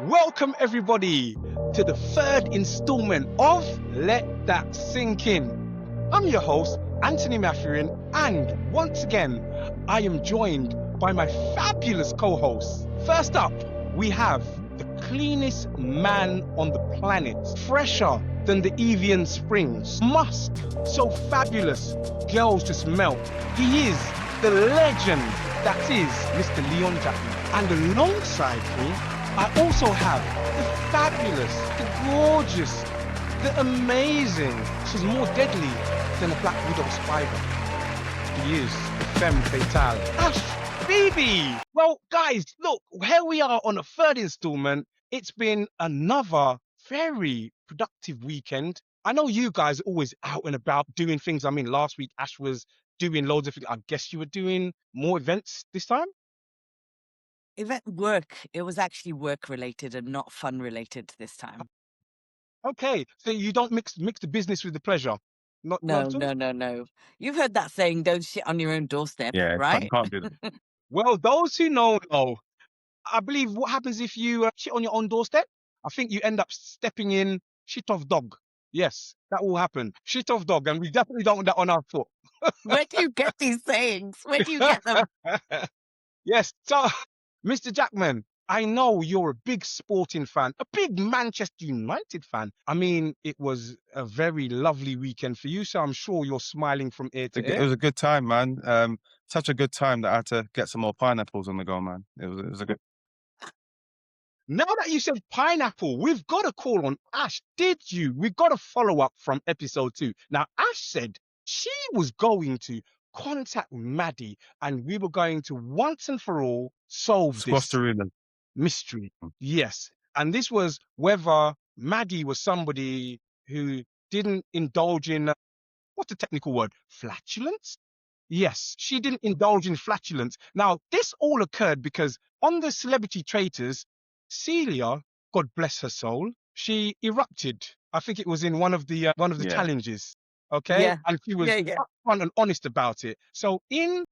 Welcome everybody to the third installment of Let That Sink In. I'm your host, Anthony Mathurin, and once again, I am joined by my fabulous co-hosts. First up, we have the cleanest man on the planet, fresher than the Evian Springs, musk, so fabulous, girls just melt. He is the legend that is Mr. Leon Jackman. And alongside me, I also have the fabulous, the gorgeous, the amazing. She's more deadly than a Black Widow spider. She is the femme fatale, Ash Bibi. Well, guys, look, here we are on the third installment. It's been another very productive weekend. I know you guys are always out and about doing things. I mean, last week Ash was doing loads of things. I guess you were doing more events this time? Work. It was actually work related and not fun related this time. Okay, so you don't mix the business with the pleasure. Not No, at all? no. You've heard that saying, don't shit on your own doorstep, Yeah, right? can't do that. Well, those who know. I believe what happens if you shit on your own doorstep? I think you end up stepping in shit off dog. Yes, that will happen. Shit off dog, and we definitely don't want that on our foot. Where do you get these sayings? Where do you get them? Yes, so Mr. Jackman, I know you're a big sporting fan, a big Manchester United fan. I mean, it was a very lovely weekend for you, so I'm sure you're smiling from ear to It ear. was a good time, man. Such a good time that I had to get some more pineapples on the go, man. It was a good. Now that you said pineapple, we've got a call on Ash. Did you? We've got a follow up from episode 2. Now, Ash said she was going to contact Maddie and we were going to once and for all solve Squash this the ruler. mystery. Yes. And this was whether Maddie was somebody who didn't indulge in, what's the technical word? Flatulence? Yes, she didn't indulge in flatulence. Now, this all occurred because on the Celebrity Traitors, Celia, God bless her soul, she erupted. I think it was in one of the Yeah. challenges. Okay, Yeah. and she was Yeah. upfront and honest about it. So in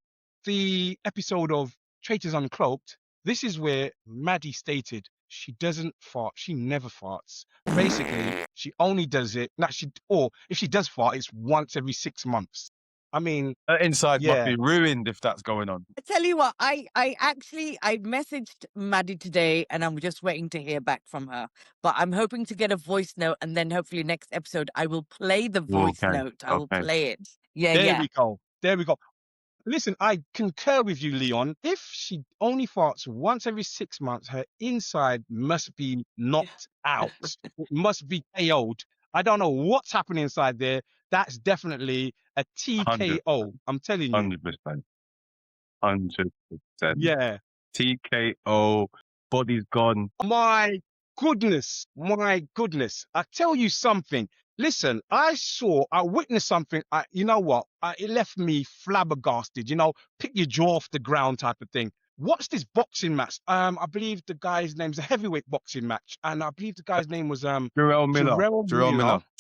the episode of Traitors Uncloaked, this is where Maddie stated she doesn't fart. She never farts. Basically, she only does it. Or if she does fart, it's once every 6 months. I mean, Her inside yeah. must be ruined if that's going on. I tell you what, I messaged Maddie today and I'm just waiting to hear back from her. But I'm hoping to get a voice note and then hopefully next episode I will play the voice Okay, note. I will okay. play it. Yeah, There yeah. we go. There we go. Listen, I concur with you, Leon. If she only farts once every 6 months, her inside must be knocked out. It must be KO'd. I don't know what's happening inside there. That's definitely a 100%. TKO. I'm telling you. 100%. 100%. Yeah. TKO. Body's gone. My goodness. I tell you something. Listen, I witnessed something. You know what? It left me flabbergasted. Pick your jaw off the ground type of thing. Watch this boxing match. I believe the guy's name's a heavyweight boxing match, and I believe the guy's name was Jarrell Miller.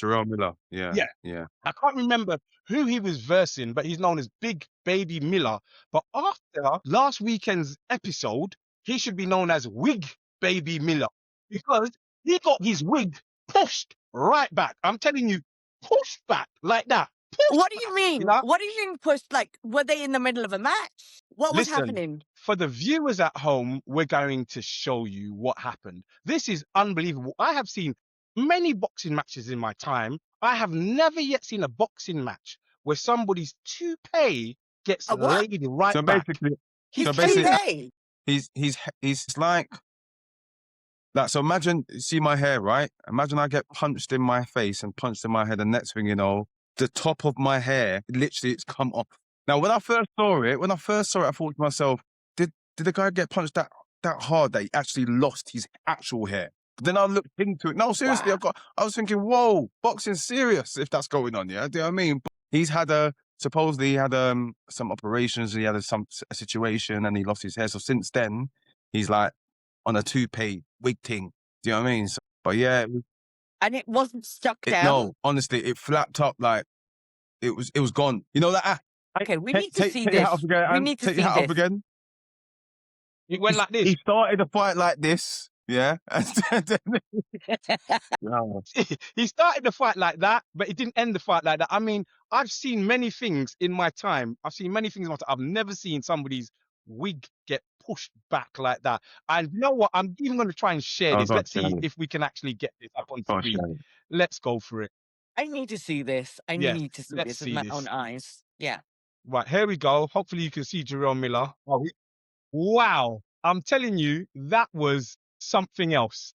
Jarrell Miller. Yeah. Yeah. I can't remember who he was versing, but he's known as Big Baby Miller. But after last weekend's episode, he should be known as Wig Baby Miller because he got his wig pushed right back. I'm telling you, pushed back like that. What do you mean? You know? What do you mean pushed? Like, were they in the middle of a match? What was Listen, happening? For the viewers at home, we're going to show you what happened. This is unbelievable. I have seen many boxing matches in my time. I have never yet seen a boxing match where somebody's toupee gets A what? laid right So back. basically, He's so basically- toupee. he's like, so imagine, see my hair, right? Imagine I get punched in my face and punched in my head, and next thing you know, the top of my hair, literally it's come off. Now, when I first saw it, I thought to myself, did the guy get punched that hard that he actually lost his actual hair? But then I looked into it. No, seriously, Wow. I was thinking, whoa, boxing's serious if that's going on, yeah? Do you know what I mean? He's had supposedly he had some operations, he had a situation and he lost his hair. So since then, he's like on a toupee wig thing. Do you know what I mean? So, but yeah, And it wasn't stuck down. no, honestly, it flapped up like it was gone. You know that? Okay, we need to see take your hat this. off again, We Anne. need to take see your hat off this. again. It went like this. He started a fight like this. Yeah. No. He started the fight like that, but he didn't end the fight like that. I mean, I've seen many things in my time. I've seen many things in my time. I've never seen somebody's wig get pushed back like that. And you know what? I'm even going to try and share Oh this. God, Let's see if we can actually get this up on gosh, screen. yeah. Let's go for it. I need to see this. I Yes, need to see let's this with see my own this. eyes. Yeah. Right, here we go. Hopefully you can see Jerome Miller. Oh, wow. I'm telling you, that was something else.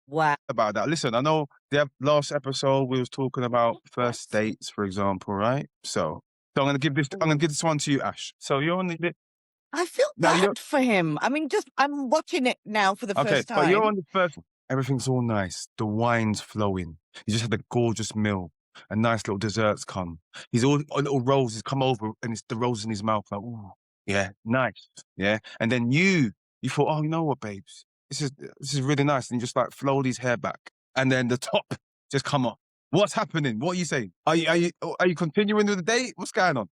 Wow. About that. Listen, I know the last episode we was talking about What? first dates, for example, right? So I'm gonna give this. I'm gonna Ooh. give this one to you, Ash. So you're on the I feel now. You're bad for him. I mean, just I'm watching it now for the okay, first but you're time. on the first one. Everything's all nice. The wine's flowing. You just had a gorgeous meal. A nice little desserts come. He's all a little roses come over, and it's the rose in his mouth. Like, ooh, yeah, nice, yeah. And then you thought, oh, you know what, babes, this is really nice. And you just like flow his hair back, and then the top just come off. What's happening? What are you saying? Are you continuing with the date? What's going on?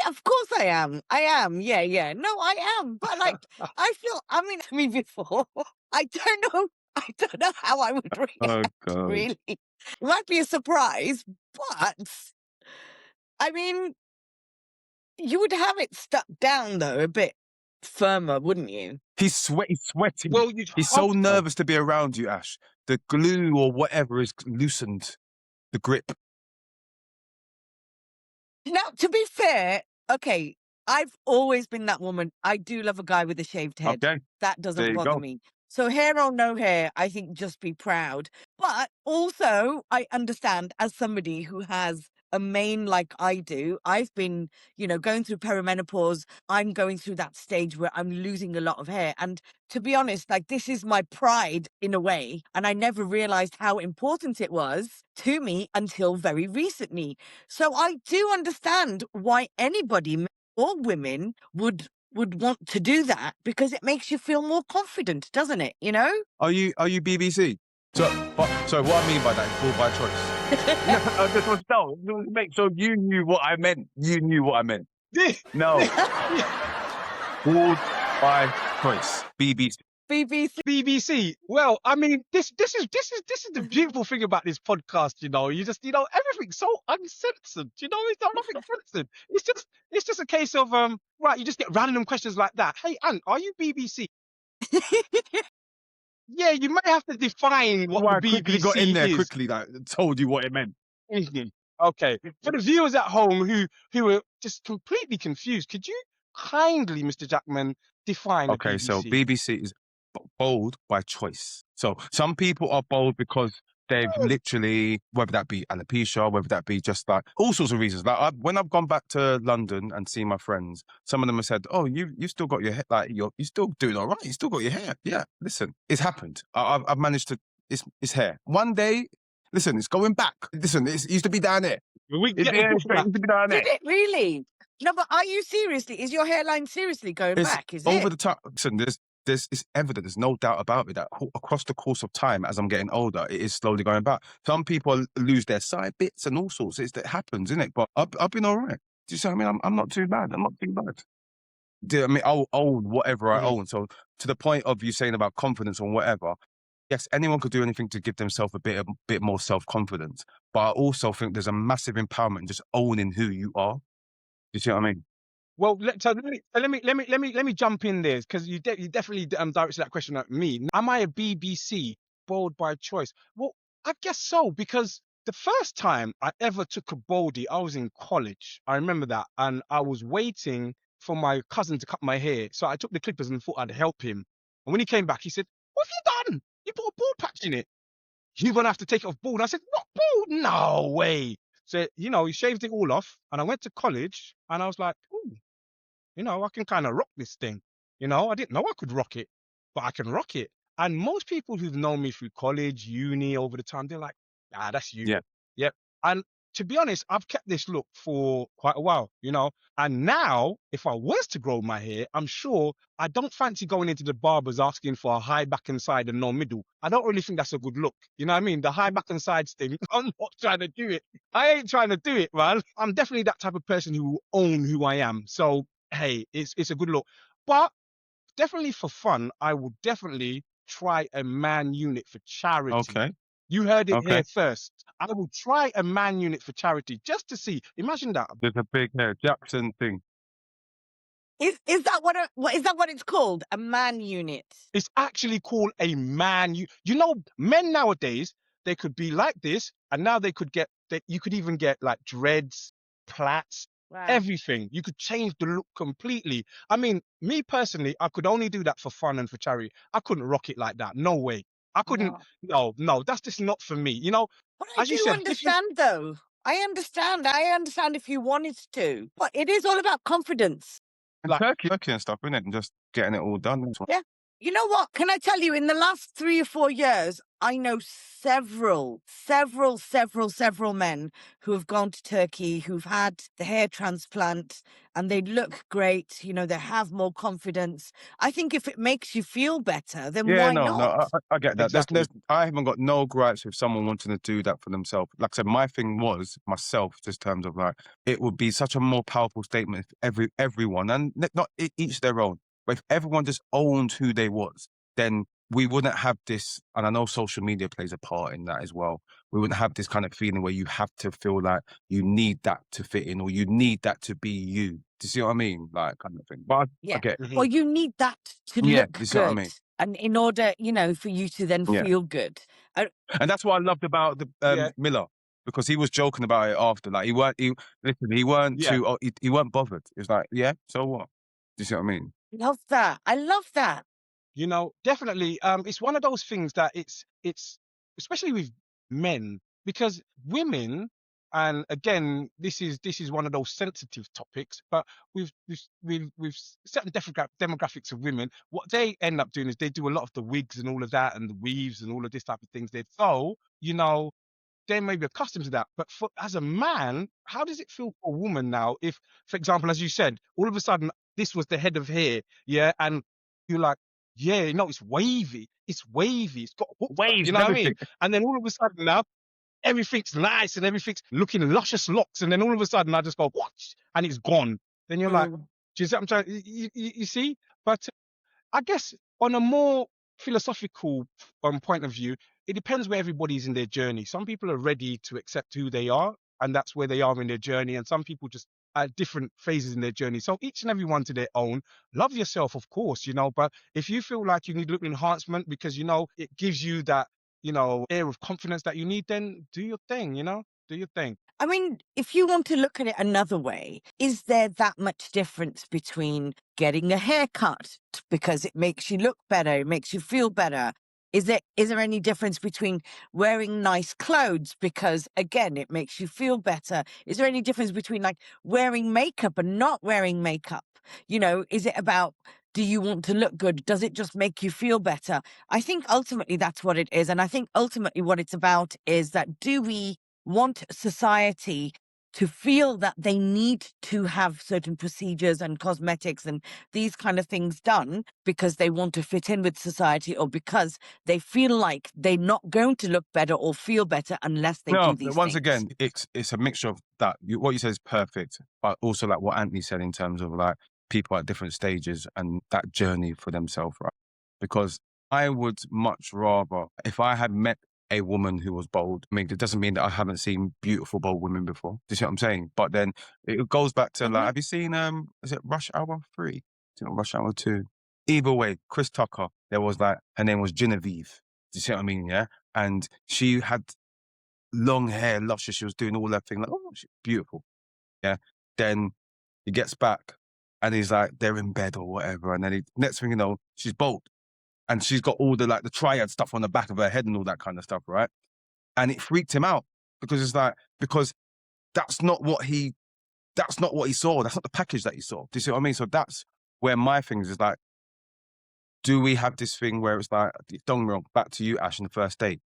Of course I am. I am. Yeah, yeah. No, I am. But like, I feel. I mean, me before. I don't know. I don't know how I would Oh react. God. Really, it might be a surprise, but I mean, you would have it stuck down though a bit firmer, wouldn't you? He's sweating. Well, you'd He's hope so so. nervous to be around you, Ash. The glue or whatever is loosened. The grip. Now, to be fair, okay, I've always been that woman. I do love a guy with a shaved head. Okay, That doesn't there you bother go. me. So hair or no hair, I think just be proud. But also, I understand as somebody who has a mane like I do, I've been, going through perimenopause. I'm going through that stage where I'm losing a lot of hair. And to be honest, like this is my pride in a way. And I never realized how important it was to me until very recently. So I do understand why anybody, men or women, would want to do that because it makes you feel more confident, doesn't it? You know? Are you BBC? So what I mean by that is ball by choice. No, mate. So you knew what I meant. You knew what I meant. No, ball by choice. BBC. BBC. BBC. Well, I mean, this is the beautiful thing about this podcast. You just everything's so uncensored. It's not nothing censored. It's just a case of right. You just get random questions like that. Hey, Ant, are you BBC? Yeah, you might have to define what the Why I quickly got in BBC there is. quickly, like told you what it meant. Mhm. Okay. For the viewers at home who are just completely confused, could you kindly, Mr. Jackman, define the Okay, so BBC? BBC is bold by choice. So some people are bold because they've literally, whether that be alopecia, whether that be just like all sorts of reasons. Like when I've gone back to London and seen my friends, some of them have said, "Oh, you still got your hair, like you're still doing all right. You still got your hair." Yeah, listen, it's happened. I've managed to. It's hair. One day, listen, it's going back. Listen, it used to be down there. We It's get the book straight. It back. used to be down there. Did it really? No, but are you seriously? Is your hairline seriously going It's back? Is over it? the top. Listen, it's evident. There's no doubt about it that across the course of time, as I'm getting older, it is slowly going back. Some people lose their side bits and all sorts. It happens, isn't it? But I've been all right. Do you see what I mean? I'm not too bad. I'm not too bad. I mean, I'll own whatever I Mhm. own. So to the point of you saying about confidence or whatever, yes, anyone could do anything to give themselves a bit more self-confidence. But I also think there's a massive empowerment in just owning who you are. Do you see what I mean? Well, let me jump in there because you definitely directed that question at me. Am I a BBC bold by choice? Well, I guess so because the first time I ever took a boldie, I was in college. I remember that, and I was waiting for my cousin to cut my hair, so I took the clippers and thought I'd help him. And when he came back, he said, "What have you done? You put a bald patch in it. You're gonna have to take it off bald." I said, "Not bald? No way." So he shaved it all off, and I went to college, and I was like, "Ooh, I can kind of rock this thing." I didn't know I could rock it, but I can rock it. And most people who've known me through college, uni over the time, they're like, "Ah, that's you." Yeah. Yep. And to be honest, I've kept this look for quite a while. And now, if I was to grow my hair, I'm sure I don't fancy going into the barbers asking for a high back and side and no middle. I don't really think that's a good look. You know what I mean? The high back and sides thing, I'm not trying to do it. I ain't trying to do it, man. I'm definitely that type of person who will own who I am. So hey, it's a good look. But definitely for fun, I would definitely try a man unit for charity. Okay. You heard it Okay. here first. I will try a man unit for charity just to see. Imagine that. There's a big Jackson thing. Is that what is that what it's called? A man unit. It's actually called a man. You know, men nowadays, they could be like this, and now they could get that. You could even get like dreads, plaits, Wow. everything. You could change the look completely. I mean, me personally, I could only do that for fun and for charity. I couldn't rock it like that. No way. I couldn't. No. No, no, that's just not for me. You know, But I as you do said, if you understand though. I understand. I understand if you wanted to. But it is all about confidence. And like, Turkey and stuff, innit? And just getting it all done. That's what- Yeah. You know what? Can I tell you, in the last 3 or 4 years, I know several men who have gone to Turkey, who've had the hair transplant, and they look great. You know, they have more confidence. I think if it makes you feel better, then Yeah, why no, not? I get that. exactly. I haven't got no gripes with someone wanting to do that for themselves. Like I said, my thing was myself, just terms of like, it would be such a more powerful statement if everyone, and not each their own, but if everyone just owned who they was, then we wouldn't have this, and I know social media plays a part in that as well. We wouldn't have this kind of feeling where you have to feel like you need that to fit in or you need that to be you. Do you see what I mean? Like, kind of thing. But I Yeah. get, Mhm. Well, you need that to yeah, look you see what I good. mean? And in order, you know, for you to then Yeah. feel good. And that's what I loved about the Yeah, Miller, because he was joking about it after. Like he weren't yeah. too he weren't bothered. He was like, yeah, so what? Do you see what I mean? Love that. I love that. You know, definitely. It's one of those things that it's especially with men, because women, and again, this is one of those sensitive topics. But with certain demographics of women, what they end up doing is they do a lot of the wigs and all of that, and the weaves and all of this type of things. So, you know, they may be accustomed to that. But for as a man, how does it feel for a woman now if, for example, as you said, all of a sudden this was the head of hair, yeah, and you're like, yeah, no, it's wavy, it's got hooks back, Waves you and know what I mean? everything. And then all of a sudden now everything's nice and everything's looking luscious locks, and then all of a sudden I just go, what? And it's gone. Then you're like, Mm. do you see what I'm trying? You see? But I guess on a more philosophical point of view, it depends where everybody's in their journey. Some people are ready to accept who they are, and that's where they are in their journey. And some people just at different phases in their journey. So each and every one to their own. Love yourself, of course, you know. But if you feel like you need look enhancement because you know it gives you that, you know, air of confidence that you need, then do your thing, you know, do your thing. I mean, if you want to look at it another way, is there that much difference between getting a haircut because it makes you look better, it makes you feel better? Is there any difference between wearing nice clothes because again it makes you feel better? Is there any difference between like wearing makeup and not wearing makeup? You know, is it about, do you want to look good? Does it just make you feel better? I think ultimately that's what it is. And I think ultimately what it's about is that, do we want society to feel that they need to have certain procedures and cosmetics and these kind of things done because they want to fit in with society, or because they feel like they're not going to look better or feel better unless they No, do these once things? again, it's a mixture of that. What you said is perfect, but also like what Anthony said in terms of like people at different stages and that journey for themselves, right? Because I would much rather, if I had met a woman who was bold, I mean, it doesn't mean that I haven't seen beautiful bold women before. Do you see what I'm saying? But then it goes back to like, Mhm. have you seen is it Rush Hour 3? Is it Rush Hour 2? Either way, Chris Tucker, there was like, her name was Genevieve. Do you see what I mean? Yeah. And she had long hair, luscious. She was doing all that thing, like, oh, she's beautiful. Yeah. Then he gets back and he's like, they're in bed or whatever. And then next thing you know, she's bald. And she's got all the like the triad stuff on the back of her head and all that kind of stuff, right? And it freaked him out because it's like, because that's not what he saw. That's not the package that he saw. Do you see what I mean? So that's where my things is like, do we have this thing where it's like, don't get me wrong, back to you, Ash, in the first date.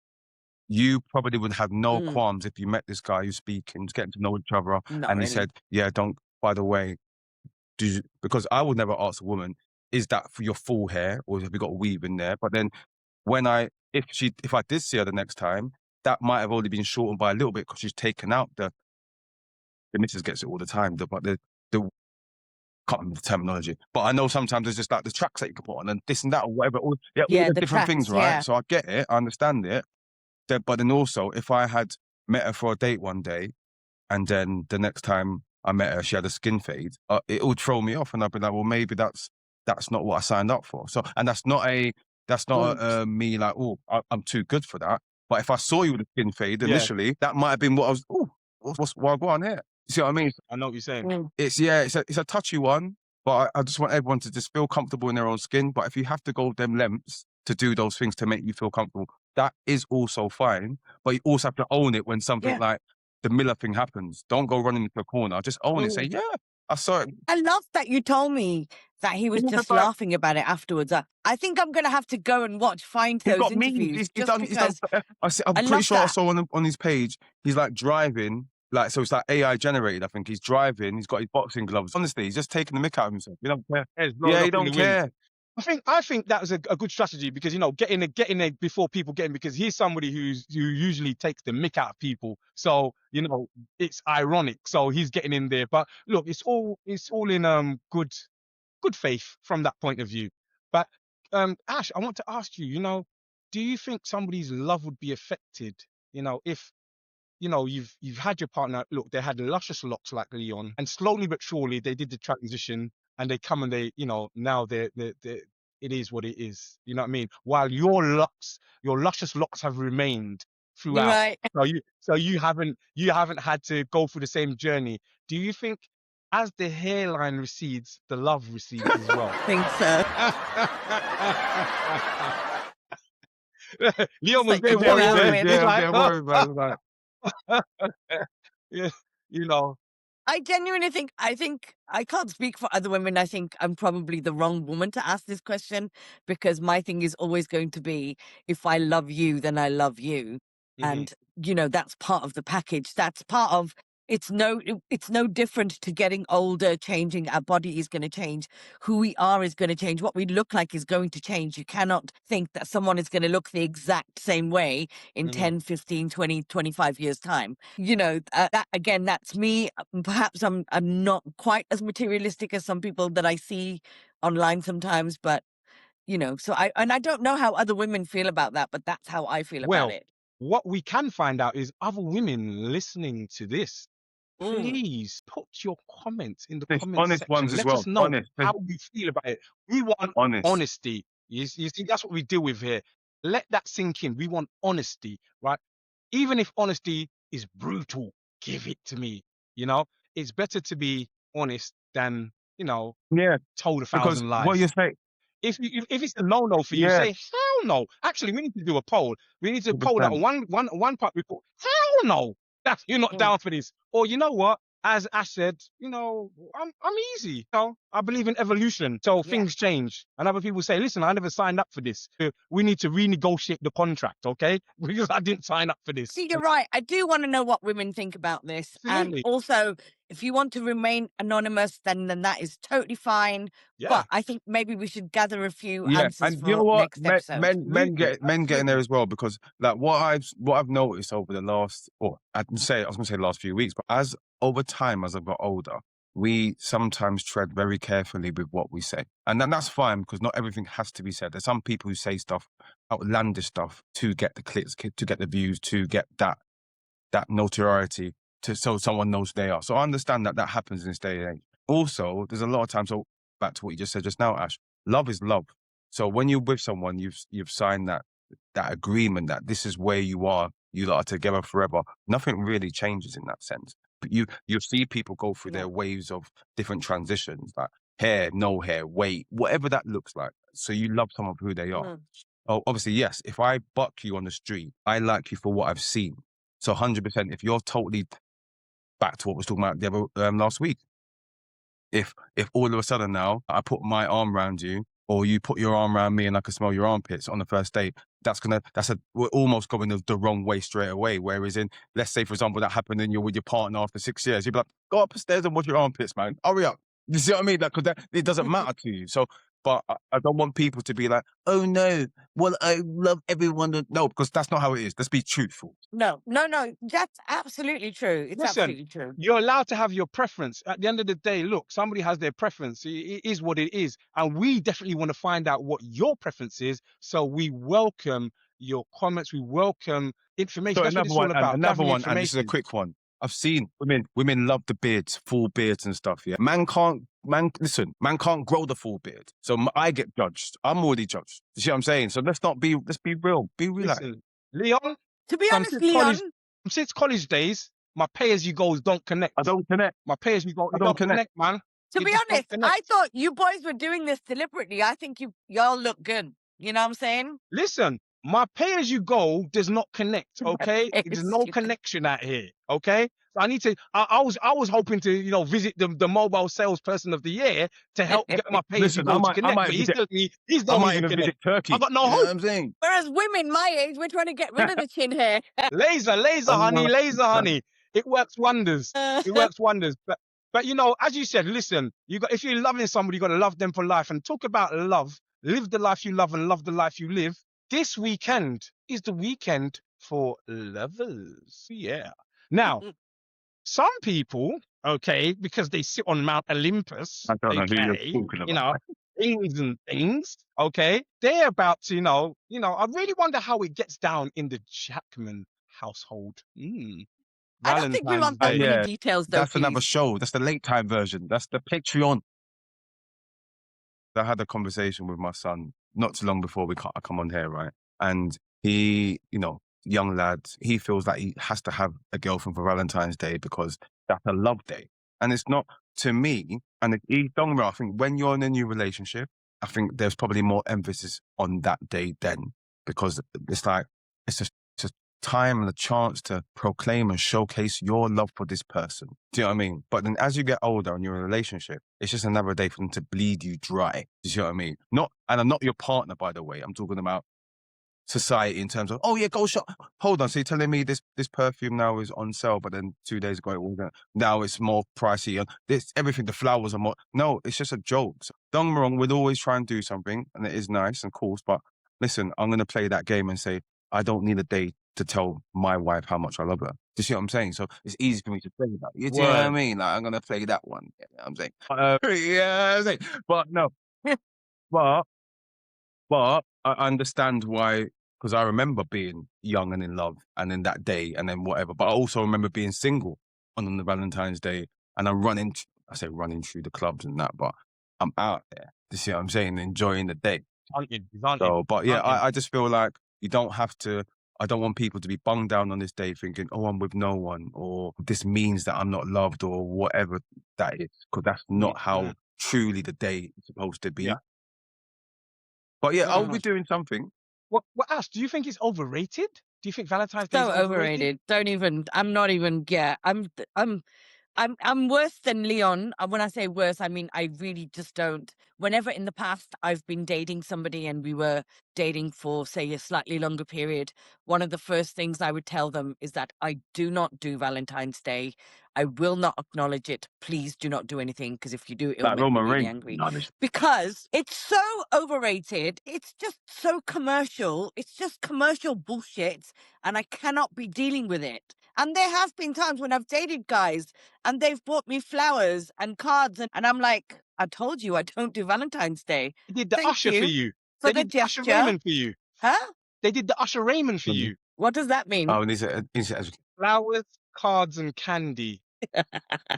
You probably would have no Mm. qualms if you met this guy who's speaking, just getting to know each other, Not and he really. said, yeah, don't, by the way, because I would never ask a woman, is that for your full hair or have you got a weave in there? But then if I did see her the next time, that might have only been shortened by a little bit because she's taken out the missus gets it all the time, the can't remember the terminology, but I know sometimes there's just like the tracks that you can put on and this and that or whatever. All Yeah, the the different tracks, things, right? yeah. So I get it, I understand it. But then also, if I had met her for a date one day, and then the next time I met her, she had a skin fade, it would throw me off, and I'd be like, well, maybe that's not what I signed up for. So, and that's not Mm. me like, oh, I'm too good for that. But if I saw you with a skin fade Yeah, initially, that might have been what I was. Oh, what's on here? You see what I mean? I know what you're saying. Mm. It's a touchy one, but I just want everyone to just feel comfortable in their own skin. But if you have to go them lengths to do those things to make you feel comfortable, that is also fine. But you also have to own it when something Yeah. like the Miller thing happens. Don't go running into a corner. Just own it. Say, Mm. yeah, I saw it. I love that you told me that he was He was just just like, laughing about it afterwards. I think I'm going to have to go and find he's those got memes. interviews He's just done. He's done. because I'm I pretty love sure I that. saw on his page. He's like driving. Like, so it's like AI generated. I think he's driving. He's got his boxing gloves. Honestly, he's just taking the mick out of himself. You don't care. Heads blown Yeah, you up in the don't wind. care. I think that was a good strategy because getting there before people get in, because he's somebody who usually takes the mick out of people. So it's ironic. So he's getting in there. But look, it's all in good faith from that point of view. But Ash, I want to ask you, do you think somebody's love would be affected, if you've had your partner, look, they had luscious locks like Leon, and slowly but surely they did the transition, and they come and now they it is what it is. You know what I mean? While your luscious locks have remained You're throughout. right. So you haven't had to go through the same journey. Do you think as the hairline recedes, the love recedes as well? I think so. Leon It's was like getting to do Getting worried out there. worried. with. He's Yeah, I'm like, getting worried, man. Like, yeah, you know. I genuinely think I can't speak for other women. I think I'm probably the wrong woman to ask this question because my thing is always going to be if I love you, then I love you. Mhm. And that's part of the package. That's part of it's no different to getting older, changing. Our body is going to change. Who we are is going to change. What we look like is going to change. You cannot think that someone is going to look the exact same way in Mhm. 10, 15, 20, 25 years time. That again, that's me. Perhaps I'm not quite as materialistic as some people that I see online sometimes, but so I don't know how other women feel about that, but that's how I feel about Well, it. what we can find out is other women listening to this, Mm. please put your comments in the honest, comment honest ones section. as Let us well. know Honest, how you feel about it. We want honest. honesty. You see, that's what we deal with here. Let that sink in. We want honesty, right? Even if honesty is brutal, give it to me. You know, it's better to be honest than, Yeah, told a because thousand what you lies. say, If it's a no for you, yeah, say hell no. Actually, we need to do a poll. We need to poll that 100%. one part report. Hell no, that you're not Mm. down for this. Or you know what? As Ash said, I'm easy. I believe in evolution, so Yeah. things change. And other people say, listen, I never signed up for this. We need to renegotiate the contract, okay? Because I didn't sign up for this. See, you're right. I do want to know what women think about this. And Absolutely, also, if you want to remain anonymous, then that is totally fine. yeah, But I think maybe we should gather a few Yeah, answers and you know for what? next episode. absolutely, Men get in there absolutely. as well because like what I've noticed over the last, or I was gonna say the last few weeks, but as over time as I've got older, we sometimes tread very carefully with what we say, and then that's fine because not everything has to be said. There's some people who say stuff, outlandish stuff, to get the clicks, to get the views, to get that notoriety, so someone knows they are. So I understand that happens in this day and age. Also, there's a lot of times. So back to what you just said just now, Ash. Love is love. So when you're with someone, you've signed that agreement that this is where you are. You lot are together forever. Nothing really changes in that sense. But you see people go through Yeah. their waves of different transitions, like hair, no hair, weight, whatever that looks like. So you love someone for who they are. Mm. Oh, obviously, yes. If I buck you on the street, I like you for what I've seen. So 100%, if you're totally back to what we was talking about the other last week, if all of a sudden now I put my arm around you, or you put your arm around me and I can smell your armpits on the first date, we're almost going the wrong way straight away. Whereas let's say for example that happened and you're with your partner after 6 years, you'd be like, go upstairs and wash your armpits, man. Hurry up. You see what I mean? Like, 'cause it doesn't matter to you. So But I don't want people to be like, oh no, well, I love everyone. No, because that's not how it is. Let's be truthful. No, no, no. That's absolutely true. It's Listen, absolutely true. you're allowed to have your preference. At the end of the day, look, somebody has their preference. It is what it is. And we definitely want to find out what your preference is. So we welcome your comments. We welcome information. So That's what another it's one, all about, another gathering one, and this is a information. quick one. I've seen women love the beards, full beards and stuff. Yeah, listen, man can't grow the full beard. So I get judged. I'm already judged. You see what I'm saying? So let's be real. Be real. Listen, Leon, To be from honest, since college, Leon, days, my pay as you goes don't connect. I don't connect. My pay as you go, I it don't don't connect. connect, man. to It be just don't honest, I connect. thought you boys were doing this deliberately. I think y'all look good. You know what I'm saying? Listen, my pay as you go does not connect. Okay, there's no connection out here. Okay, so I need to. I was hoping to visit the mobile salesperson of the year to help get my pay as you Listen, I go to might, connect. But he's telling me he's don't even visit connect. I Turkey. got no You know hope. what I'm saying? Whereas women my age, we're trying to get rid of the chin hair. Laser, honey, laser, honey. It works wonders. It works wonders. But as you said, listen, if you're loving somebody, you got to love them for life. And talk about love. Live the life you love and love the life you live. This weekend is the weekend for lovers. Yeah. Now, some people, okay, because they sit on Mount Olympus, I don't know who you're okay, talking about. things and things, okay, they're about to, I really wonder how it gets down in the Jackman household. I don't think we Valentine's want that Day. many Yeah, details, though, that's another please. show. That's the late time version. That's the Patreon. I had a conversation with my son not too long before I come on here, right? And he, young lad, he feels like he has to have a girlfriend for Valentine's Day because that's a love day. And it's not to me. And don't I think when you're in a new relationship, I think there's probably more emphasis on that day then because it's like, it's a time and a chance to proclaim and showcase your love for this person. Do you know what I mean? But then as you get older and you're in a relationship, it's just another day for them to bleed you dry. Do you see what I mean? And I'm not your partner, by the way. I'm talking about society in terms of, oh yeah, go shop. Hold on, so you're telling me this perfume now is on sale, but then 2 days ago now it's more pricey. And everything, the flowers are more. No, it's just a joke. So, don't get me wrong, we'd always try and do something, and it is nice and cool. But listen, I'm gonna play that game and say I don't need a day to tell my wife how much I love her. Do you see what I'm saying? So it's easy for me to say that. You know what I Word. mean? Like I'm gonna play that one. You know what I'm saying? Yeah, I'm saying. But no, but I understand why, because I remember being young and in love and in that day and then whatever. But I also remember being single on the Valentine's Day and I'm running through the clubs and that, but I'm out there. You see what I'm saying? Enjoying the day. Hunting. So, but yeah, I just feel like you don't have to. I don't want people to be bunged down on this day thinking, oh, I'm with no one, or this means that I'm not loved, or whatever that is, because that's not how truly the day is supposed to be. Yeah. But yeah, I'll be doing something. What Ash, do you think it's overrated? Do you think Valentine's Day is So overrated. Don't even. I'm not even. Yeah. I'm worse than Leon. When I say worse, I mean I really just don't. Whenever in the past I've been dating somebody and we were dating for, say, a slightly longer period, one of the first things I would tell them is that I do not do Valentine's Day. I will not acknowledge it. Please do not do anything, because if you do, it will Like make me Roman really Reigns. angry. Nice. Because it's so overrated. It's just so commercial. It's just commercial bullshit, and I cannot be dealing with it. And there have been times when I've dated guys and they've bought me flowers and cards, and I'm like, I told you I don't do Valentine's Day. They did the Thank Usher for you you. for They the did the Usher gesture. Raymond for you. Huh? They did the Usher Raymond for you. What does that mean? Oh, and Flowers, cards, and candy.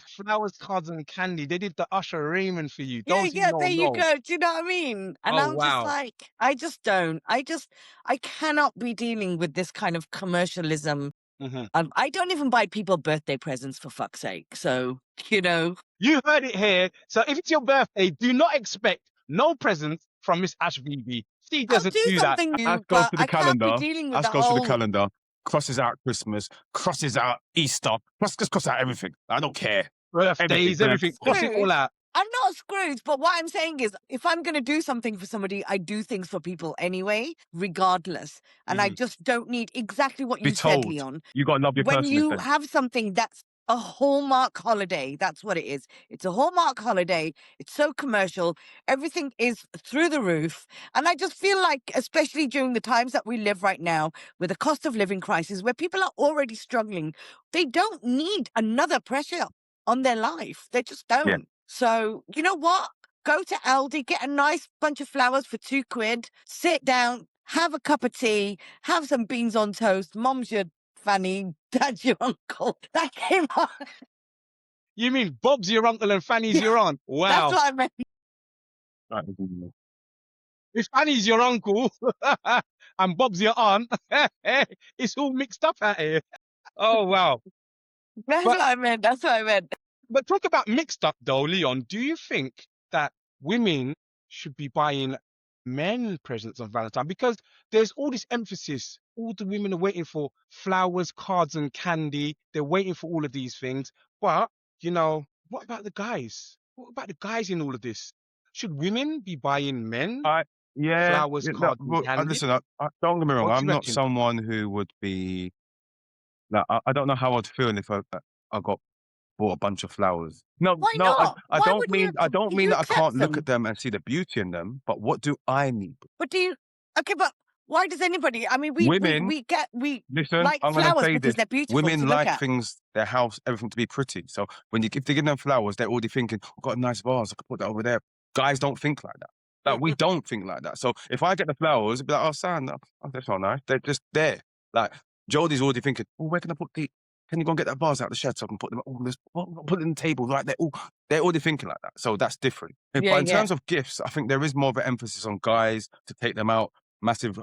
Flowers, cards, and candy. They did the Usher Raymond for you. Yeah, Those who yeah, there you know. go. Do you know what I mean? And Oh, I'm just wow. like, I just don't. I cannot be dealing with this kind of commercialism. I don't even buy people birthday presents, for fuck's sake. So, You heard it here. So if it's your birthday, do not expect no presents from Miss Ash BB. She I'll doesn't do do that. something Ash new, goes but to the I can't be calendar. dealing with Ash the goes to the whole. calendar, crosses out Christmas, crosses out Easter, cross out everything. I don't care. Birthdays, everything. Cross it all Scrooge. out. I'm not Scrooge, but what I'm saying is, if I'm going to do something for somebody, I do things for people anyway, regardless. And I just don't need exactly what Be you said, told. Leon. You got to love your When person you then. have something that's a Hallmark holiday. That's what it is. It's a Hallmark holiday. It's so commercial. Everything is through the roof. And I just feel like, especially during the times that we live right now, with a cost of living crisis where people are already struggling, they don't need another pressure on their life. They just Yeah. don't. So, you know what? Go to Aldi, get a nice bunch of flowers for £2, sit down, have a cup of tea, have some beans on toast. Mom's your Fanny, dad's your uncle. That came on. You mean Bob's your uncle and Fanny's Yeah, your aunt? that's Wow. what I meant. Right. If Fanny's your uncle and Bob's your aunt, it's all mixed up out here. Oh wow. That's But what I meant. That's what I meant. talk about mixed up though, Leon. Do you think that women should be buying men presents on Valentine? Because there's all this emphasis. All the women are waiting for flowers, cards, and candy. They're waiting for all of these things. But, what about the guys? What about the guys in all of this? Should women be buying men I yeah, flowers, yeah no, cards, and well, candy? listen. Don't get me wrong. What do I'm you not reckon? someone who would be like. I don't know how I'd feel if I got bought a bunch of flowers. No, Why no. not? I Why don't wouldn't you? mean I don't mean You that I accept can't look them, at them and see the beauty in them. But what do I need? but do you? Okay, but why does anybody? I mean, Women, we listen. like I'm gonna flowers say because this. they're beautiful to Women look like at. things, their house, everything to be pretty. So when if they give them flowers, they're already thinking, "I've got a nice vase. I could put that over there." Guys don't think like that. Like we don't think like that. So if I get the flowers, it'd be like, "Oh, Sam, oh, that's not nice." They're just there. Like Jodie's already thinking, "Oh, where can I put the? Can you go and get that vase out of the shed so I can put them? Oh, put it on the table." Like they're already thinking like that. So that's different. Yeah, But in yeah. terms of gifts, I think there is more of an emphasis on guys to take them out massive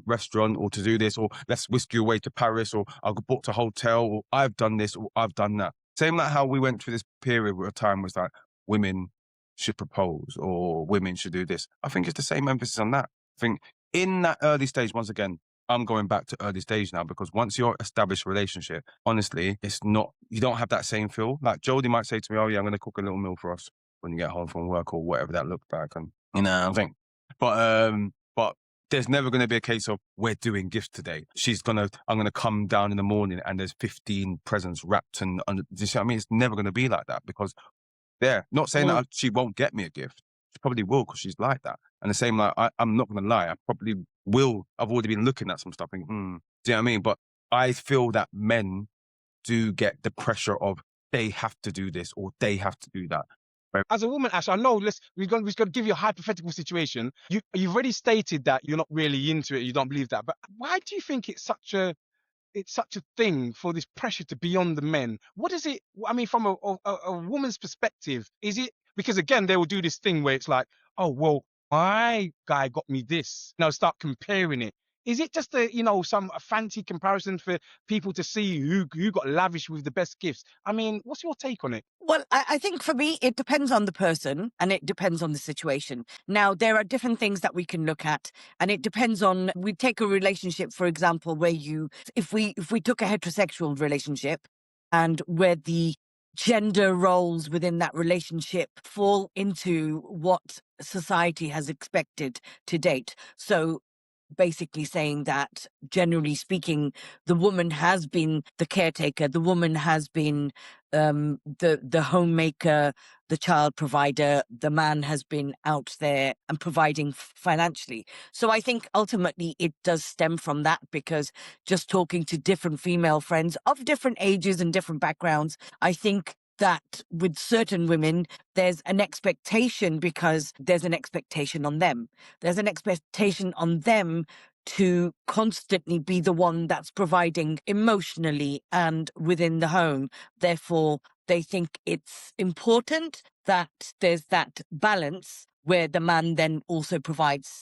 restaurant or to do this or let's whisk you away to Paris or I'll book a hotel or I've done this or I've done that. Same like how we went through this period where a time was like women should propose or women should do this. I think it's the same emphasis on that. I think in that early stage, once again, I'm going back to early stage now because once you're established a relationship, honestly, it's not, you don't have that same feel. Like Jodie might say to me, "Oh yeah, I'm going to cook a little meal for us when you get home from work or whatever that looked like." And I think, but there's never going to be a case of we're doing gifts today. I'm going to come down in the morning and there's 15 presents wrapped and do you see what I mean? It's never going to be like that because not saying Mm. that she won't get me a gift. She probably will because she's like that. And the same, like, I'm not going to lie. I probably will. I've already been looking at some stuff and, do you know what I mean? But I feel that men do get the pressure of they have to do this or they have to do that. As a woman, Ash, I know. We're gonna give you a hypothetical situation. You've already stated that you're not really into it. You don't believe that. But why do you think it's such a thing for this pressure to be on the men? What is it? I mean, from a woman's perspective, is it because again they will do this thing where it's like, oh well, my guy got me this. Now start comparing it. Is it just a fancy comparison for people to see who got lavish with the best gifts? I mean, what's your take on it? Well, I think for me, it depends on the person and it depends on the situation. Now, there are different things that we can look at, and it depends on. We take a relationship, for example, where if we took a heterosexual relationship, and where the gender roles within that relationship fall into what society has expected to date. So basically saying that generally speaking, the woman has been the caretaker, the woman has been the homemaker, the child provider, the man has been out there and providing financially. So I think ultimately it does stem from that, because just talking to different female friends of different ages and different backgrounds, I think that with certain women, there's an expectation, because there's an expectation on them. There's an expectation on them to constantly be the one that's providing emotionally and within the home. Therefore, they think it's important that there's that balance where the man then also provides,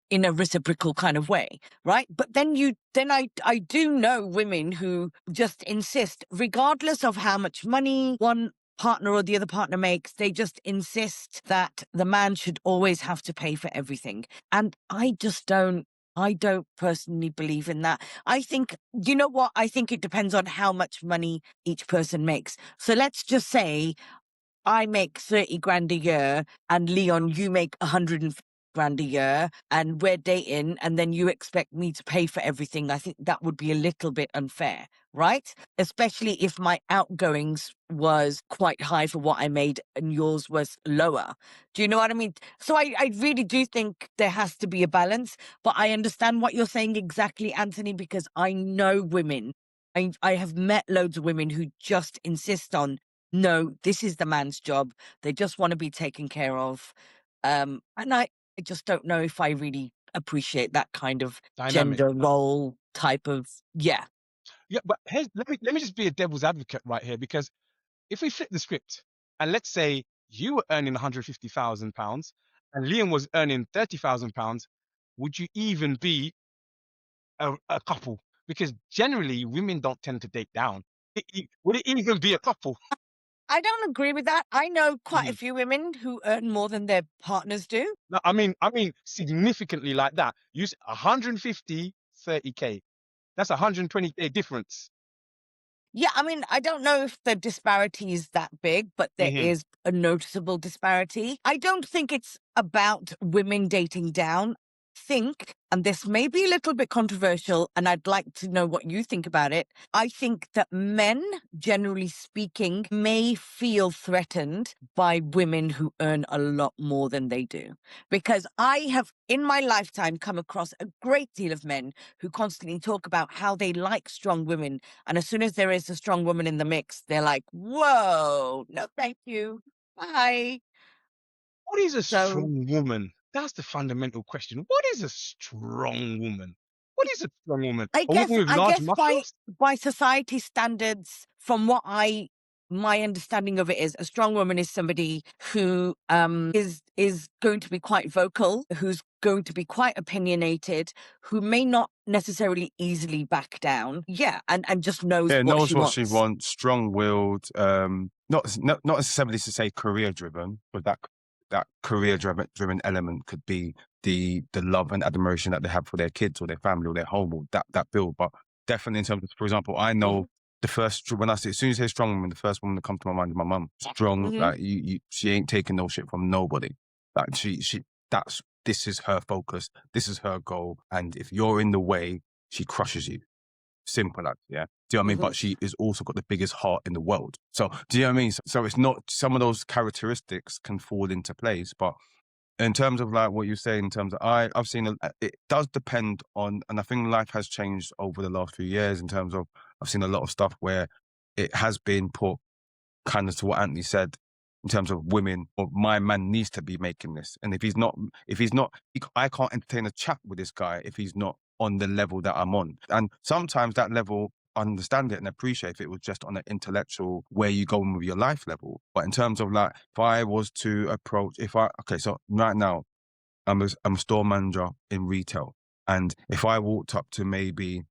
in a reciprocal kind of way, right? But then I do know women who just insist, regardless of how much money one partner or the other partner makes, they just insist that the man should always have to pay for everything. And I don't personally believe in that. I think, you know what? I think it depends on how much money each person makes. So let's just say I make 30 grand a year and Leon, you make 150 grand a year and we're dating, and then you expect me to pay for everything. I think that would be a little bit unfair, right? Especially if my outgoings was quite high for what I made and yours was lower. Do you know what I mean? So I really do think there has to be a balance, but I understand what you're saying exactly, Anthony, because I know women. I have met loads of women who just insist on, no, this is the man's job. They just want to be taken care of. And I just don't know if I really appreciate that kind of Dynamic. gender role type of, yeah. Yeah, but here's, let me just be a devil's advocate right here, because if we flip the script and let's say you were earning £150,000 and Liam was earning £30,000, would you even be a couple? Because generally women don't tend to date down. Would it even be a couple? I don't agree with that. I know quite a Mhm. few women who earn more than their partners do. No, I mean significantly like that. Use 150, 30K. That's 120K difference. Yeah, I mean, I don't know if the disparity is that big, but there Hmm. is a noticeable disparity. I don't think it's about women dating down. Think, and this may be a little bit controversial, and I'd like to know what you think about it. I think that men, generally speaking, may feel threatened by women who earn a lot more than they do. Because I have, in my lifetime, come across a great deal of men who constantly talk about how they like strong women, and as soon as there is a strong woman in the mix, they're like, whoa, no, thank you. Bye. What is a So strong woman? That's the fundamental question. What is a strong woman? What is a strong woman? I A woman guess with I large guess by muscles? by society standards, from what I my understanding of it is, a strong woman is somebody who is going to be quite vocal, who's going to be quite opinionated, who may not necessarily easily back down. Yeah, and just knows Yeah, what she knows what she wants. wants, strong-willed, not necessarily to say career-driven, but that career-driven element could be the love and admiration that they have for their kids or their family or their home or that build. But definitely in terms of, for example, I know Hmm. the first when I say as soon as you say strong woman, the first woman that comes to my mind is my mum. Strong, Hmm. like she ain't taking no shit from nobody. Like she that's this is her focus, this is her goal, and if you're in the way, she crushes you. Simple as, yeah. Do you know what I mean? Hmm. But she has also got the biggest heart in the world. So do you know what I mean? So it's not some of those characteristics can fall into place. But in terms of like what you say, in terms of I've seen it does depend on, and I think life has changed over the last few years in terms of I've seen a lot of stuff where it has been put kind of to what Anthony said in terms of women or my man needs to be making this. And if he's not, I can't entertain a chat with this guy if he's not on the level that I'm on. And sometimes that level, I understand it and appreciate if it was just on an intellectual where you going with your life level. But in terms of like, if I was to approach, okay, so right now I'm a store manager in retail. And if I walked up to maybe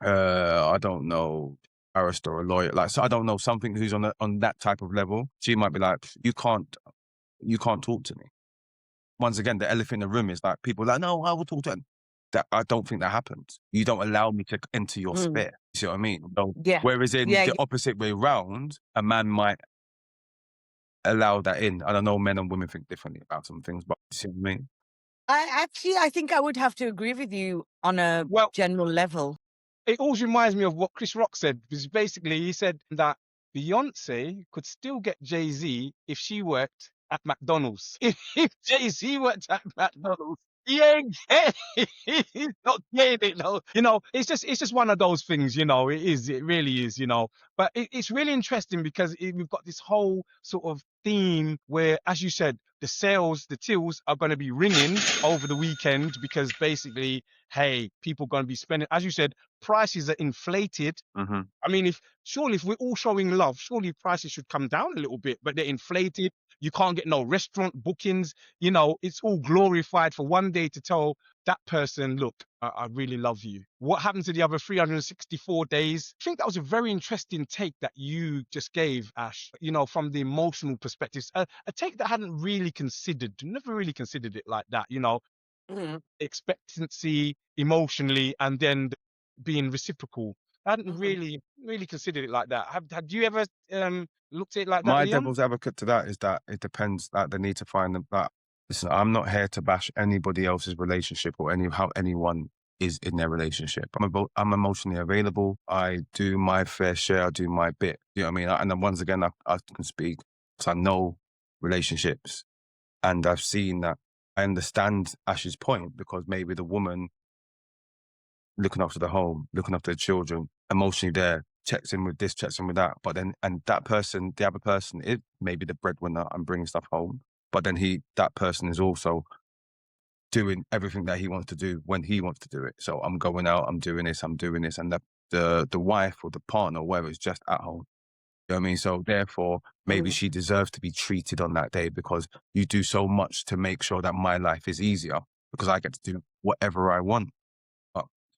I don't know, barrister or lawyer, like so I don't know something who's on that type of level. She might be like, you can't talk to me. Once again, the elephant in the room is like people are like, no, I will talk to him. That I don't think that happens. You don't allow me to enter your Mm. sphere. You see what I mean? So, Yeah. whereas in Yeah. the opposite way round, a man might allow that in. I don't know, men and women think differently about some things, but you see what I mean? I think I would have to agree with you on a Well, general level. it always reminds me of what Chris Rock said, because basically he said that Beyonce could still get Jay-Z if she worked at McDonald's. If Jay-Z worked at McDonald's, he ain't getting he's not getting it though. It's just one of those things, it really is, But it's really interesting because we've got this whole sort of theme where, as you said, the tills are going to be ringing over the weekend because basically, hey, people going to be spending, as you said, prices are inflated. Mm-hmm. I mean, if we're all showing love, surely prices should come down a little bit, but they're inflated. You can't get no restaurant bookings. It's all glorified for one day to tell that person, look, I really love you. What happened to the other 364 days? I think that was a very interesting take that you just gave, Ash, from the emotional perspective. A take that I hadn't really considered, never really considered it like that, Mhm. expectancy emotionally and then being reciprocal. I hadn't Mhm. really considered it like that. Had you ever looked at it like that, My Liam? devil's advocate to that is that it depends. That they need to find that listen, I'm not here to bash anybody else's relationship or how anyone is in their relationship. I'm emotionally available. I do my fair share. I do my bit. You know what I mean? And then once again, I can speak because I know relationships, and I've seen that. I understand Ash's point, because maybe the woman looking after the home, looking after the children, emotionally there, checks in with this, checks in with that. But then, and that person, the other person, is maybe the breadwinner and bringing stuff home. But then that person is also doing everything that he wants to do when he wants to do it. So I'm going out, I'm doing this, and the wife or the partner or whatever is just at home. You know what I mean? So therefore, maybe Mm. she deserves to be treated on that day, because you do so much to make sure that my life is easier, because I get to do whatever I want.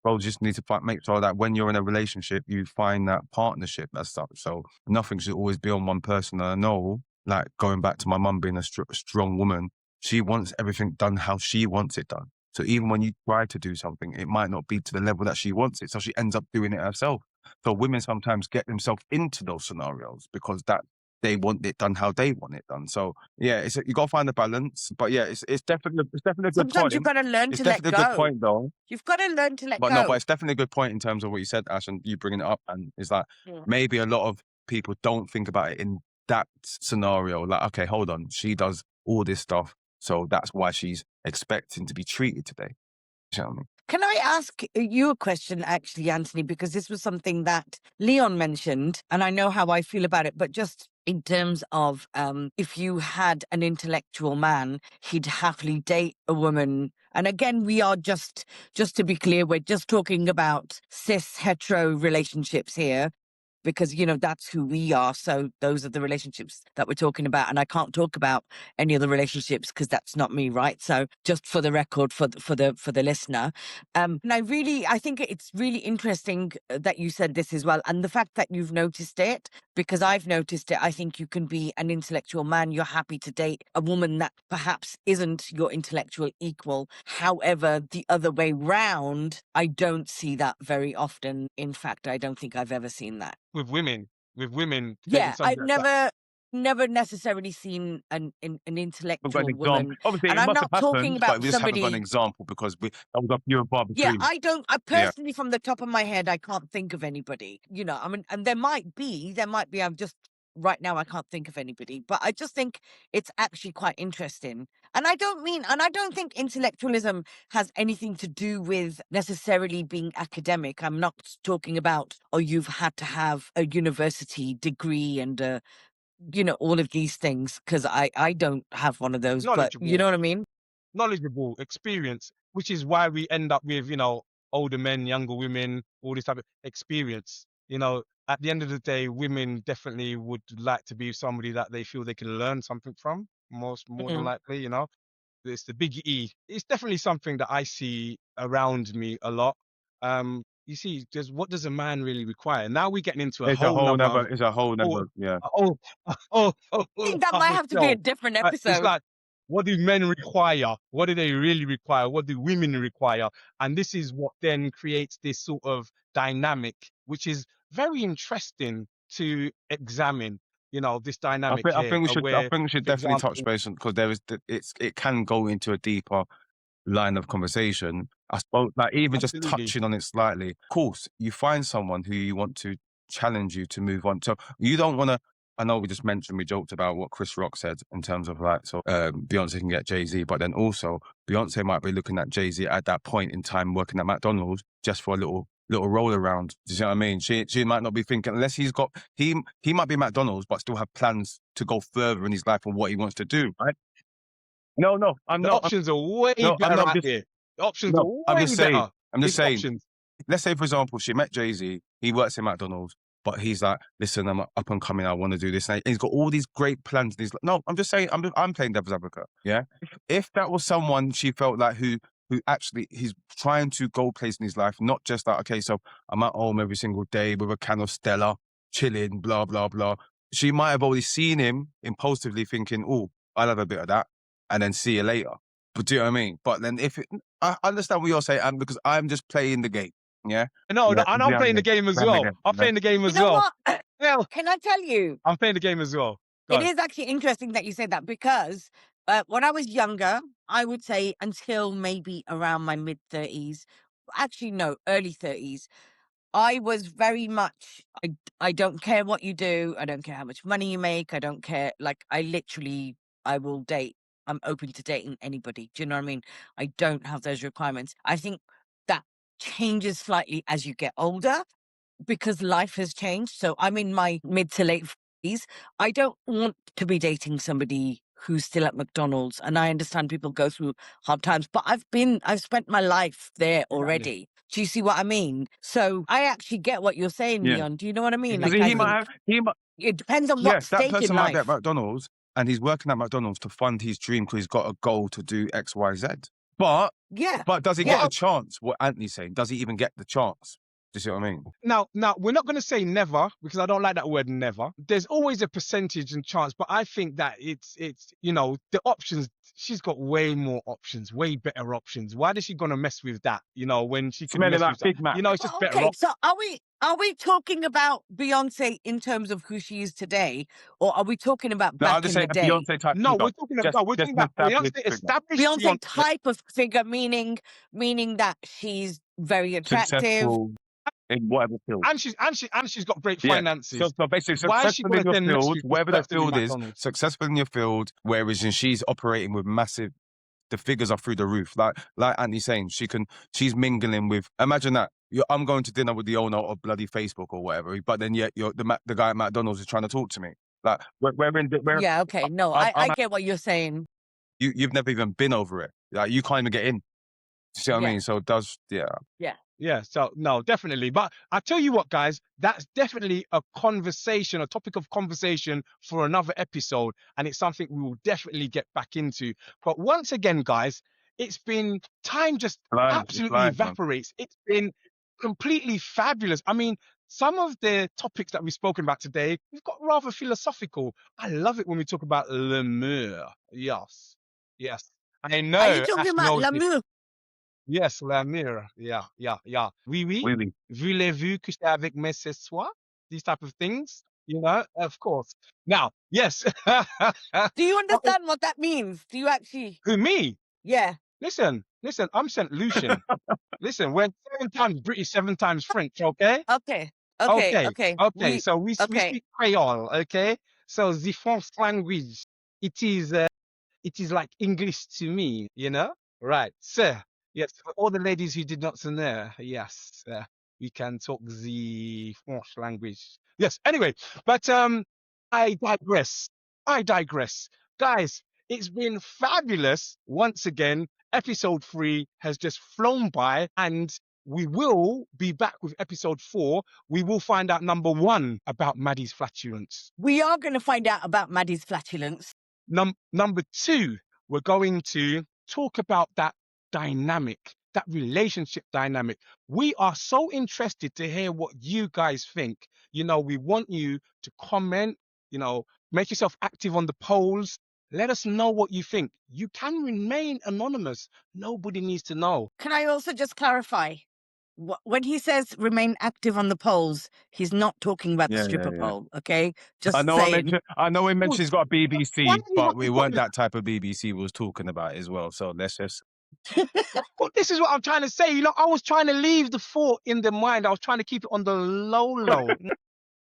But you just need to make sure that when you're in a relationship, you find that partnership as such. So nothing should always be on one person. And I know, like, going back to my mum being a strong woman, she wants everything done how she wants it done. So even when you try to do something, it might not be to the level that she wants it. So she ends up doing it herself. So women sometimes get themselves into those scenarios because that they want it done how they want it done. So yeah, you got to find a balance. But yeah, it's definitely a good Sometimes you've point. got to learn It's to let definitely a good go. point, though. You've got to learn to let But no, but go. it's definitely a good point in terms of what you said, Ash, and you bringing it up. And it's like, Mm. maybe a lot of people don't think about it in that scenario. Like, okay, hold on, she does all this stuff, so that's why she's expecting to be treated today. You know what I mean? Can I ask you a question, actually, Anthony? Because this was something that Leon mentioned, and I know how I feel about it, but just in terms of if you had an intellectual man, he'd happily date a woman. And again, we are just to be clear, we're just talking about cis hetero relationships here, because that's who we are. So those are the relationships that we're talking about, and I can't talk about any other relationships because that's not me, right? So just for the record, for the listener, and I think it's really interesting that you said this as well, and the fact that you've noticed it, because I've noticed it. I think you can be an intellectual man, you're happy to date a woman that perhaps isn't your intellectual equal. However, the other way round, I don't see that very often. In fact, I don't think I've ever seen that. With women dating Yeah, somebody I've that never necessarily seen an I've got an intellectual example. woman, Obviously, and it I'm must have not talking happened, but about we just haven't got an somebody. example because that was a few and far Yeah, between. I Yeah. personally, from the top of my head, I can't think of anybody. I mean, and there might be. I'm just right now I can't think of anybody, but I just think it's actually quite interesting. And I don't think intellectualism has anything to do with necessarily being academic. I'm not talking about, oh, you've had to have a university degree and all of these things, because I don't have one of those, but you knowledgeable, know what I mean? experience, which is why we end up with, older men, younger women, all this type of experience. At the end of the day, women definitely would like to be somebody that they feel they can learn something from, more than Mm. likely. It's the big E. It's definitely something that I see around me a lot. You see, just what does a man really require? Now we're getting into a It's a whole whole nother, nother. It's a whole oh, nother. Yeah. I think that might other have to be a show. different It's episode. like, what do men require? What do they really require? What do women require? And this is what then creates this sort of dynamic, which is very interesting to examine. This dynamic I here, think we should. I where, think we should for definitely touch example, base on, because it can go into a deeper line of conversation. I suppose, like, even just absolutely, touching on it slightly. Of course, you find someone who you want to challenge you to move on. So you don't want to. I know we joked about what Chris Rock said in terms of, like, so Beyonce can get Jay-Z, but then also Beyonce might be looking at Jay-Z at that point in time working at McDonald's just for a little roll around. Do you see what I mean? She might not be thinking, unless he might be McDonald's but still have plans to go further in his life and what he wants to do. Right? No, I'm the not. options are way No, I'm better not out just. there. The options are No, I'm way just saying. better I'm just in saying. options. Let's say, for example, she met Jay-Z. He works in McDonald's, but he's like, "Listen, I'm up and coming. I want to do this." And he's got all these great plans. And he's like, "No, I'm just saying. I'm playing devil's advocate. Yeah. If that was someone she felt like who actually he's trying to go place in his life, not just like, okay, so I'm at home every single day with a can of Stella, chilling, blah blah blah. She might have already seen him impulsively thinking, "Oh, I'll have a bit of that," and then see you later. But do you know what I mean? But then I understand what you're saying, and because I'm just playing the game. Yeah. No, Yeah. no, and I'm Yeah. playing Yeah. the game as Playing the well. game. I'm Yeah. playing the game You as know well. what? Well, Can I tell you? I'm playing the game as well. It Go. is actually interesting that you say that, because When I was younger, I would say until maybe around my mid-30s. Actually, no, early 30s. I was very much, I don't care what you do. I don't care how much money you make. I don't care. Like, I will date. I'm open to dating anybody. Do you know what I mean? I don't have those requirements. I think that changes slightly as you get older because life has changed. So I'm in my mid to late 40s. I don't want to be dating somebody who's still at McDonald's. And I understand people go through hard times, but I've spent my life there Exactly. already. Do you see what I mean? So I actually get what you're saying, Yeah. Leon. Do you know what I mean? Because Like, Indeed. I he might think have, it depends on yeah, what that stage in person might be at life. McDonald's and he's working at McDonald's to fund his dream because he's got a goal to do X, Y, Z. But Yeah. does he get Yeah. a chance? What Anthony's saying, does he even get the chance? Do you see what I mean? Now, we're not going to say never because I don't like that word never. There's always a percentage and chance, but I think that it's the options. She's got way more options, way better options. Why is she gonna mess with that? When she could Smelling mess like with that. Big Mac. It's just better Okay, options. so are we talking about Beyonce in terms of who she is today, or are we talking about No, I'm back just in the saying a day? Beyonce type No, figure. we're talking about Just an established Beyonce, figure. established Beyonce Beyonce, type of figure, meaning that she's very attractive. Successful in whatever field. and she's got great Yeah. So, finances. so basically, Why is she successful in gonna your then mess field, with this whatever that person in field is, McDonald's? successful in your field, whereas she's operating with massive, the figures are through the roof. Like Anthony's saying, she's mingling with, imagine that. I'm going to dinner with the owner of bloody Facebook or whatever, but then yet the guy at McDonald's is trying to talk to me. Like, Yeah, okay. No, I get what you're saying. you've never even been over it. Like, you can't even get in. See what I Yeah, mean? So yeah. Yeah, so no, definitely. But I tell you what, guys, that's definitely a topic of conversation for another episode, and it's something we will definitely get back into. But once again, guys, it's been time just It absolutely flies, man. evaporates. It's been completely fabulous. I mean, some of the topics that we've spoken about today, we've got rather philosophical. I love it when we talk about l'amour. Yes, yes. I Are you know talking Ash about knows this. l'amour? Yes, la mirror. Yeah, yeah, yeah. Oui, oui. Oui, oui. Voulez-vous que j'étais avec mes ce soir? These type of things, of course. Now, yes. Do you Oh, understand what that means? Do you actually? who, me? Yeah. Listen, I'm St. Lucian. Listen, we're 7 times British, 7 times French, okay? Okay. Okay. Okay, Okay. okay. So we Okay. speak Creole, okay? So the French language, it is like English to me, Right. So, yes, for all the ladies who did not know, yes, we can talk the French language. Yes, anyway, but I digress. I digress. Guys, it's been fabulous once again. Episode 3 has just flown by, and we will be back with episode 4. We will find out number 1 about Maddie's flatulence. We are going to find out about Maddie's flatulence. Number 2, we're going to talk about that dynamic, that relationship dynamic. We are so interested to hear what you guys think. We want you to comment, make yourself active on the polls. Let us know what you think. You can remain anonymous. Nobody needs to know. Can I also just clarify? When he says remain active on the polls, he's not talking about the Yeah, yeah, stripper yeah. poll, okay? Just I know saying. he mentioned he's got a Why BBC, have you but got we weren't that type of BBC we was talking about as well. So let's just Well, this is what I'm trying to say. I was trying to leave the thought in the mind. I was trying to keep it on the low, low.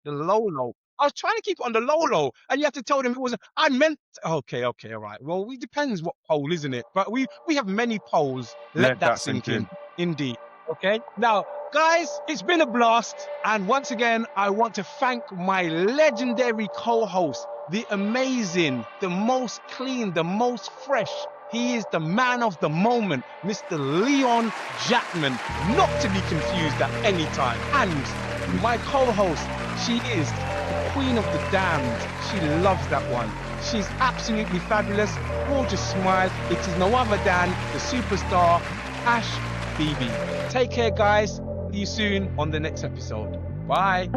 The low, low. I was trying to keep it on the low, low, and you have to tell them it wasn't. I meant. Okay, all right. Well, it depends what poll, isn't it? But we have many polls. Let let that that sink sink in. in. Indeed. Okay. Now, guys, it's been a blast, and once again, I want to thank my legendary co-host, the amazing, the most clean, the most fresh. He is the man of the moment, Mr. Leon Jackman, not to be confused at any time. And my co-host, she is the queen of the damned. She loves that one. She's absolutely fabulous, gorgeous smile. It is no other than the superstar, Ash Bibi. Take care, guys. See you soon on the next episode. Bye.